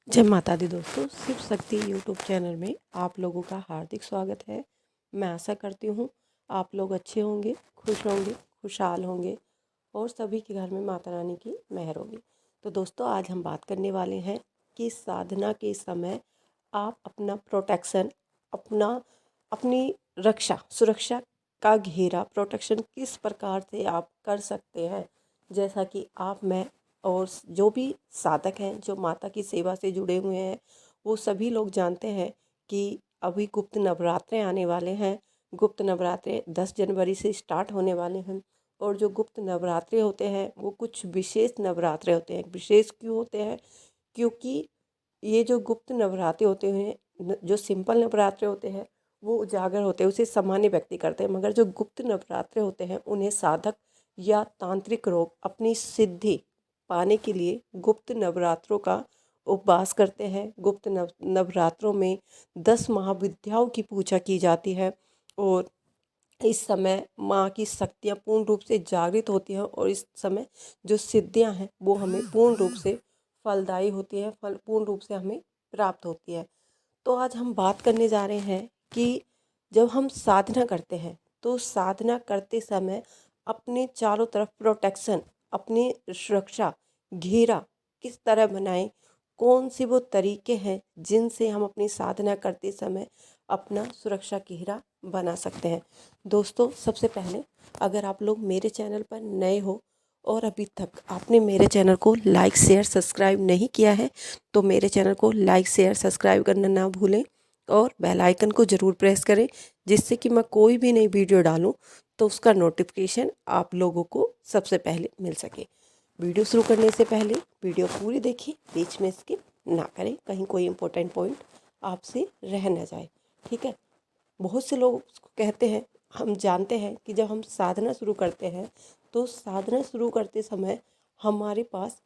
जय माता दी दोस्तों, शिव शक्ति यूट्यूब चैनल में आप लोगों का हार्दिक स्वागत है। मैं आशा करती हूँ आप लोग अच्छे होंगे, खुश होंगे, खुशहाल होंगे और सभी के घर में माता रानी की मेहर होगी। तो दोस्तों, आज हम बात करने वाले हैं कि साधना के समय आप अपना प्रोटेक्शन, अपनी सुरक्षा का घेरा प्रोटेक्शन किस प्रकार से आप कर सकते हैं। जैसा कि मैं और जो भी साधक हैं, जो माता की सेवा से जुड़े हुए हैं, वो सभी लोग जानते हैं कि अभी गुप्त नवरात्रे आने वाले हैं। गुप्त नवरात्रे 10 जनवरी से स्टार्ट होने वाले हैं और जो गुप्त नवरात्रे होते हैं वो कुछ विशेष नवरात्रे होते हैं। विशेष क्यों होते हैं? क्योंकि ये जो गुप्त नवरात्रे होते हैं, जो सिंपल नवरात्रे होते हैं वो उजागर होते हैं, उसे सामान्य व्यक्ति करते हैं। मगर जो गुप्त नवरात्रे होते हैं उन्हें साधक या तांत्रिक लोग अपनी सिद्धि पाने के लिए गुप्त नवरात्रों का उपवास करते हैं। गुप्त नवरात्रों में 10 महाविद्याओं की पूजा की जाती है और इस समय माँ की शक्तियाँ पूर्ण रूप से जागृत होती हैं और इस समय जो सिद्धियाँ हैं वो हमें पूर्ण रूप से फलदायी होती है, फल पूर्ण रूप से हमें प्राप्त होती है। तो आज हम बात करने जा रहे हैं कि जब हम साधना करते हैं तो साधना करते समय अपने चारों तरफ प्रोटेक्शन, अपनी सुरक्षा घेरा किस तरह बनाएं, कौन से वो तरीके हैं जिनसे हम अपनी साधना करते समय अपना सुरक्षा घेरा बना सकते हैं। दोस्तों, सबसे पहले अगर आप लोग मेरे चैनल पर नए हो और अभी तक आपने मेरे चैनल को लाइक शेयर सब्सक्राइब नहीं किया है तो मेरे चैनल को लाइक शेयर सब्सक्राइब करना ना भूलें और बेल आइकन को ज़रूर प्रेस करें, जिससे कि मैं कोई भी नई वीडियो डालूं तो उसका नोटिफिकेशन आप लोगों को सबसे पहले मिल सके। वीडियो शुरू करने से पहले वीडियो पूरी देखिए, बीच में स्किप ना करें, कहीं कोई इंपॉर्टेंट पॉइंट आपसे रह ना जाए। ठीक है। बहुत से लोग कहते हैं, हम जानते हैं कि जब हम साधना शुरू करते हैं तो साधना शुरू करते समय हमारे पास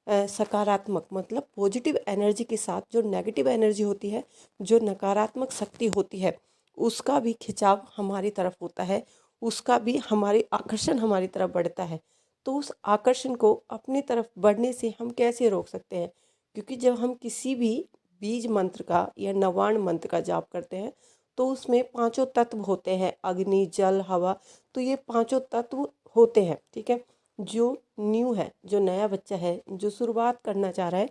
सकारात्मक मतलब पॉजिटिव एनर्जी के साथ जो नेगेटिव एनर्जी होती है, जो नकारात्मक शक्ति होती है, उसका भी खिंचाव हमारी तरफ होता है, उसका भी हमारे आकर्षण हमारी तरफ बढ़ता है। तो उस आकर्षण को अपनी तरफ बढ़ने से हम कैसे रोक सकते हैं? क्योंकि जब हम किसी भी बीज मंत्र का या नवाण मंत्र का जाप करते हैं तो उसमें पांचों तत्व होते हैं, अग्नि, जल, हवा। तो ये पांचों तत्व होते हैं। ठीक है। जो न्यू है, जो नया बच्चा है, जो शुरुआत करना चाह रहा है,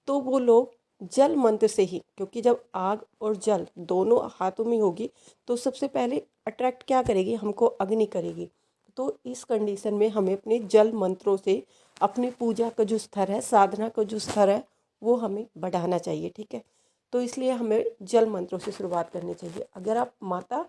तो वो लोग जल मंत्र से ही, क्योंकि जब आग और जल दोनों हाथों में होगी तो सबसे पहले अट्रैक्ट क्या करेगी? हमको अग्नि करेगी। तो इस कंडीशन में हमें अपने जल मंत्रों से अपनी पूजा का जो स्तर है, साधना का जो स्तर है, वो हमें बढ़ाना चाहिए। ठीक है। तो इसलिए हमें जल मंत्रों से शुरुआत करनी चाहिए। अगर आप माता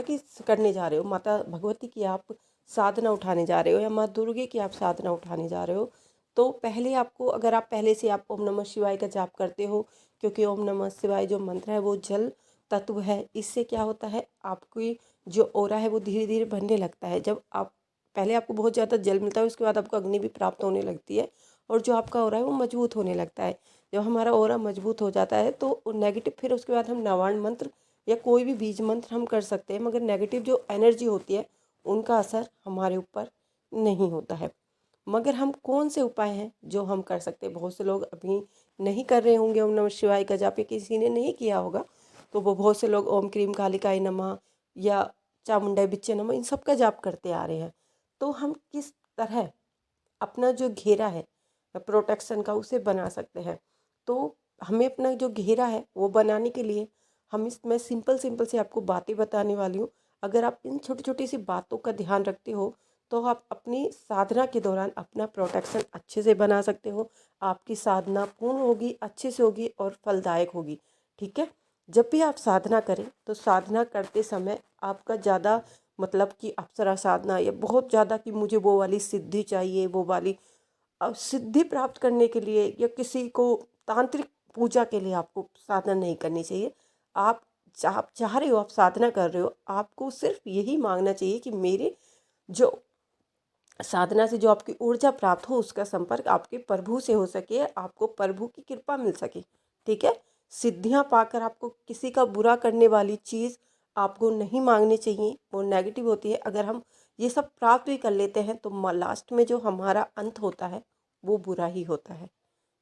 की करने जा रहे हो, माता भगवती की आप साधना उठाने जा रहे हो या माँ दुर्गे की आप साधना उठाने जा रहे हो, तो पहले आपको, अगर आप पहले से आप ओम नमः शिवाय का जाप करते हो, क्योंकि ओम नमः शिवाय जो मंत्र है वो जल तत्व है, इससे क्या होता है, आपकी जो ऑरा है वो धीरे धीरे बढ़ने लगता है। जब आप पहले आपको बहुत ज़्यादा जल मिलता है, उसके बाद आपको अग्नि भी प्राप्त होने लगती है और जो आपका ऑरा है वो मजबूत होने लगता है। जब हमारा ऑरा मजबूत हो जाता है तो नेगेटिव, फिर उसके बाद हम नवाण मंत्र या कोई भी बीज मंत्र हम कर सकते हैं, मगर नेगेटिव जो एनर्जी होती है उनका असर हमारे ऊपर नहीं होता है। मगर हम कौन से उपाय हैं जो हम कर सकते हैं? बहुत से लोग अभी नहीं कर रहे होंगे ओम नमः शिवाय का जाप, या किसी ने नहीं किया होगा, तो वो बहुत से लोग ओम क्रीम कालिकाय नमः या चामुंडाई बिच्चे नमः इन सब का जाप करते आ रहे हैं। तो हम किस तरह अपना जो घेरा है प्रोटेक्शन का उसे बना सकते हैं? तो हमें अपना जो घेरा है वो बनाने के लिए मैं सिंपल सिंपल से आपको बातें बताने वाली हूँ। अगर आप इन छोटी छोटी सी बातों का ध्यान रखते हो तो आप अपनी साधना के दौरान अपना प्रोटेक्शन अच्छे से बना सकते हो। आपकी साधना पूर्ण होगी, अच्छे से होगी और फलदायक होगी। ठीक है। जब भी आप साधना करें तो साधना करते समय आपका ज़्यादा मतलब कि अप्सरा साधना या बहुत ज़्यादा कि मुझे वो वाली सिद्धि चाहिए, वो वाली सिद्धि प्राप्त करने के लिए या किसी को तांत्रिक पूजा के लिए आपको साधना नहीं करनी चाहिए। आप चाह रहे हो, आप साधना कर रहे हो, आपको सिर्फ यही मांगना चाहिए कि मेरे जो साधना से जो आपकी ऊर्जा प्राप्त हो उसका संपर्क आपके प्रभु से हो सके, आपको प्रभु की कृपा मिल सके। ठीक है। सिद्धियां पाकर आपको किसी का बुरा करने वाली चीज़ आपको नहीं मांगनी चाहिए, वो नेगेटिव होती है। अगर हम ये सब प्राप्त भी कर लेते हैं तो लास्ट में जो हमारा अंत होता है वो बुरा ही होता है।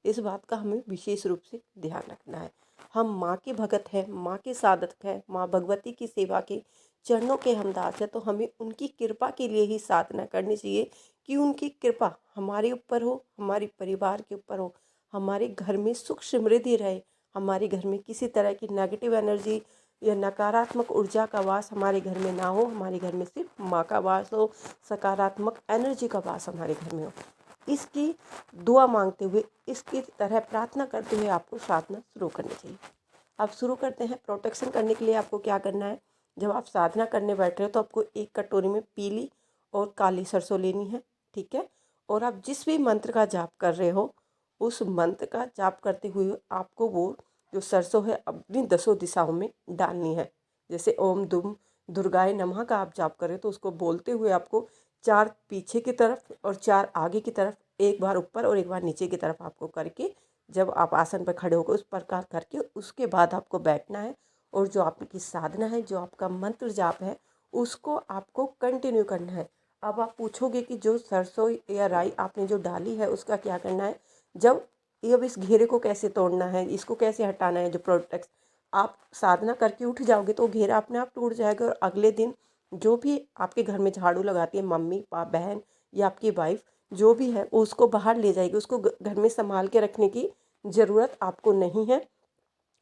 इस बात का हमें विशेष रूप से ध्यान रखना है। हम माँ के भगत हैं, माँ के साधक हैं, माँ भगवती की सेवा के चरणों के हम दास हैं, तो हमें उनकी कृपा के लिए ही साधना करनी चाहिए कि उनकी कृपा हमारे ऊपर हो, हमारे परिवार के ऊपर हो, हमारे घर में सुख समृद्धि रहे, हमारे घर में किसी तरह की नेगेटिव एनर्जी या नकारात्मक ऊर्जा का वास हमारे घर में ना हो, हमारे घर में सिर्फ माँ का वास हो, सकारात्मक एनर्जी का वास हमारे घर में हो। इसकी दुआ मांगते हुए, इसकी तरह प्रार्थना करते हुए आपको साधना शुरू करनी चाहिए। अब शुरू करते हैं। प्रोटेक्शन करने के लिए आपको क्या करना है, जब आप साधना करने बैठ रहे हो तो आपको एक कटोरी में पीली और काली सरसों लेनी है, ठीक है। और आप जिस भी मंत्र का जाप कर रहे हो, उस मंत्र का जाप करते हुए आपको वो जो सरसों है अपनी 10 दिशाओं में डालनी है। जैसे ओम दुम दुर्गाय नमः का आप जाप कर रहे हो तो उसको बोलते हुए आपको 4 पीछे की तरफ और 4 आगे की तरफ, एक बार ऊपर और एक बार नीचे की तरफ आपको करके, जब आप आसन पर खड़े होकर उस प्रकार करके उसके बाद आपको बैठना है। और जो आपकी साधना है, जो आपका मंत्र जाप है, उसको आपको कंटिन्यू करना है। अब आप पूछोगे कि जो सरसों या राई आपने जो डाली है उसका क्या करना है, जब ये अब इस घेरे को कैसे तोड़ना है, इसको कैसे हटाना है, जो प्रोटेक्ट आप साधना करके उठ जाओगे तो घेरा अपने आप टूट जाएगा। और अगले दिन जो भी आपके घर में झाड़ू लगाती है, मम्मी पापा बहन या आपकी वाइफ जो भी है, उसको बाहर ले जाएगी। उसको घर में संभाल के रखने की ज़रूरत आपको नहीं है।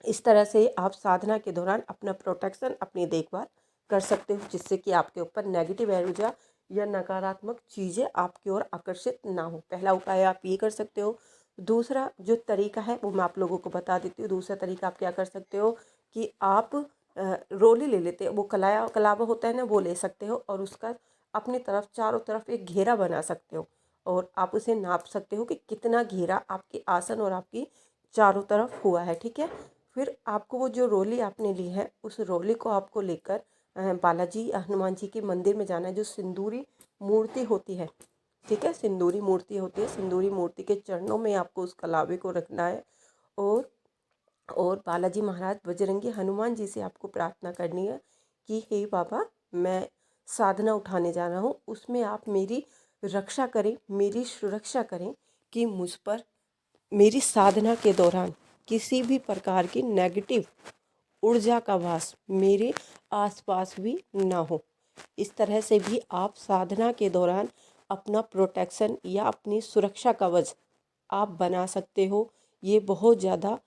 इस तरह से आप साधना के दौरान अपना प्रोटेक्शन, अपनी देखभाल कर सकते हो, जिससे कि आपके ऊपर नेगेटिव ऊर्जा या नकारात्मक चीज़ें आपकी ओर आकर्षित ना हो। पहला उपाय आप ये कर सकते हो। दूसरा जो तरीका है वो मैं आप लोगों को बता देती हूँ। दूसरा तरीका आप क्या कर सकते हो कि आप रोली ले लेते हो, वो कलावा होता है ना, वो ले सकते हो और उसका अपनी तरफ चारों तरफ एक घेरा बना सकते हो। और आप उसे नाप सकते हो कि कितना घेरा आपके आसन और आपकी चारों तरफ हुआ है, ठीक है। फिर आपको वो जो रोली आपने ली है, उस रोली को आपको लेकर बालाजी हनुमान जी के मंदिर में जाना है। जो सिंदूरी मूर्ति होती है, ठीक है, सिंदूरी मूर्ति होती है, सिंदूरी मूर्ति के चरणों में आपको उस कलावे को रखना है। और बालाजी महाराज बजरंगी हनुमान जी से आपको प्रार्थना करनी है कि हे बाबा, मैं साधना उठाने जा रहा हूँ, उसमें आप मेरी रक्षा करें, मेरी सुरक्षा करें कि मुझ पर मेरी साधना के दौरान किसी भी प्रकार की नेगेटिव ऊर्जा का वास मेरे आसपास भी ना हो। इस तरह से भी आप साधना के दौरान अपना प्रोटेक्शन या अपनी सुरक्षा कवच आप बना सकते हो। ये बहुत ज़्यादा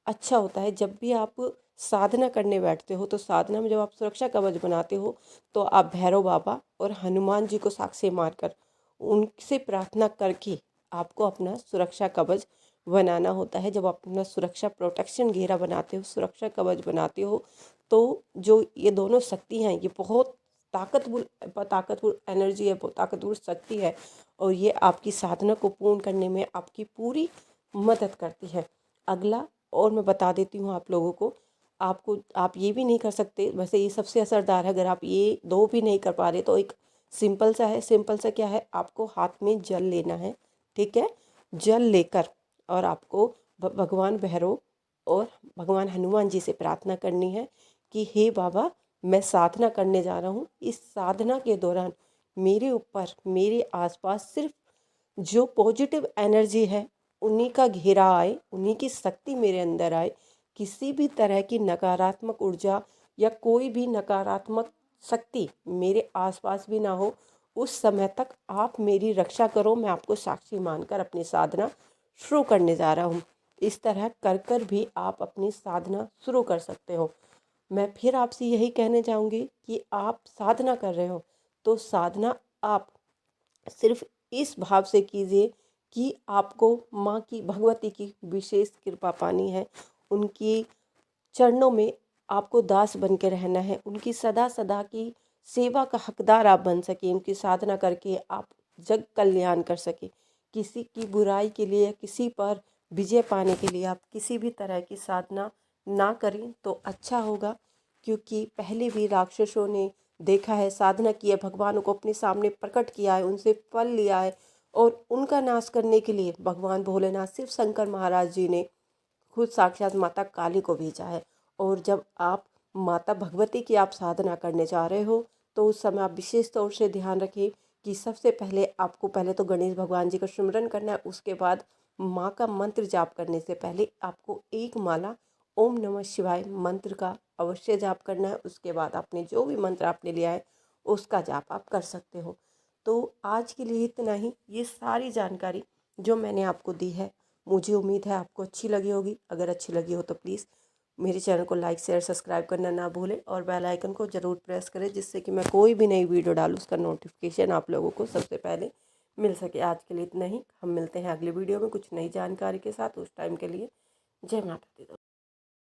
अच्छा होता है। जब भी आप साधना करने बैठते हो तो साधना में जब आप सुरक्षा कवच बनाते हो तो आप भैरव बाबा और हनुमान जी को साक्षी मानकर उनसे प्रार्थना करके आपको अपना सुरक्षा कवच बनाना होता है। जब आप अपना सुरक्षा प्रोटेक्शन घेरा बनाते हो, सुरक्षा कवच बनाते हो, तो जो ये दोनों शक्ति हैं, ये बहुत ताकतवर एनर्जी है, बहुत ताकतवर शक्ति है। और ये आपकी साधना को पूर्ण करने में आपकी पूरी मदद करती है। अगला और मैं बता देती हूँ आप लोगों को, आप ये भी नहीं कर सकते, वैसे ये सबसे असरदार है। अगर आप ये दो भी नहीं कर पा रहे तो एक सिंपल सा है। सिंपल सा क्या है, आपको हाथ में जल लेना है, ठीक है। जल लेकर और आपको भगवान भैरव और भगवान हनुमान जी से प्रार्थना करनी है कि हे बाबा, मैं साधना करने जा रहा हूँ। इस साधना के दौरान मेरे ऊपर, मेरे आसपास सिर्फ जो पॉजिटिव एनर्जी है उन्हीं का घेरा आए, उन्हीं की शक्ति मेरे अंदर आए। किसी भी तरह की नकारात्मक ऊर्जा या कोई भी नकारात्मक शक्ति मेरे आसपास भी ना हो। उस समय तक आप मेरी रक्षा करो, मैं आपको साक्षी मानकर अपनी साधना शुरू करने जा रहा हूँ। इस तरह कर भी आप अपनी साधना शुरू कर सकते हो। मैं फिर आपसे यही कहने चाहूँगी कि आप साधना कर रहे हो तो साधना आप सिर्फ इस भाव से कीजिए कि आपको माँ की, भगवती की विशेष कृपा पानी है। उनकी चरणों में आपको दास बन के रहना है। उनकी सदा सदा की सेवा का हकदार आप बन सकें। उनकी साधना करके आप जग कल्याण कर सकें। किसी की बुराई के लिए, किसी पर विजय पाने के लिए आप किसी भी तरह की साधना ना करें तो अच्छा होगा। क्योंकि पहले भी राक्षसों ने देखा है, साधना की है, भगवानों को अपने सामने प्रकट किया है, उनसे फल लिया है। और उनका नाश करने के लिए भगवान भोलेनाथ, शिव शंकर महाराज जी ने खुद साक्षात माता काली को भेजा है। और जब आप माता भगवती की आप साधना करने जा रहे हो तो उस समय आप विशेष तौर से ध्यान रखें कि सबसे पहले आपको पहले तो गणेश भगवान जी का स्मरण करना है, उसके बाद माँ का मंत्र जाप करने से पहले आपको एक माला ओम नमः शिवाय मंत्र का अवश्य जाप करना है। उसके बाद आपने जो भी मंत्र आपने लिया है उसका जाप आप कर सकते हो। तो आज के लिए इतना ही। ये सारी जानकारी जो मैंने आपको दी है, मुझे उम्मीद है आपको अच्छी लगी होगी। अगर अच्छी लगी हो तो प्लीज़ मेरे चैनल को लाइक शेयर सब्सक्राइब करना ना भूलें और बेल आइकन को ज़रूर प्रेस करें, जिससे कि मैं कोई भी नई वीडियो डालूँ उसका नोटिफिकेशन आप लोगों को सबसे पहले मिल सके। आज के लिए इतना ही। हम मिलते हैं अगली वीडियो में कुछ नई जानकारी के साथ। उस टाइम के लिए जय माता दी।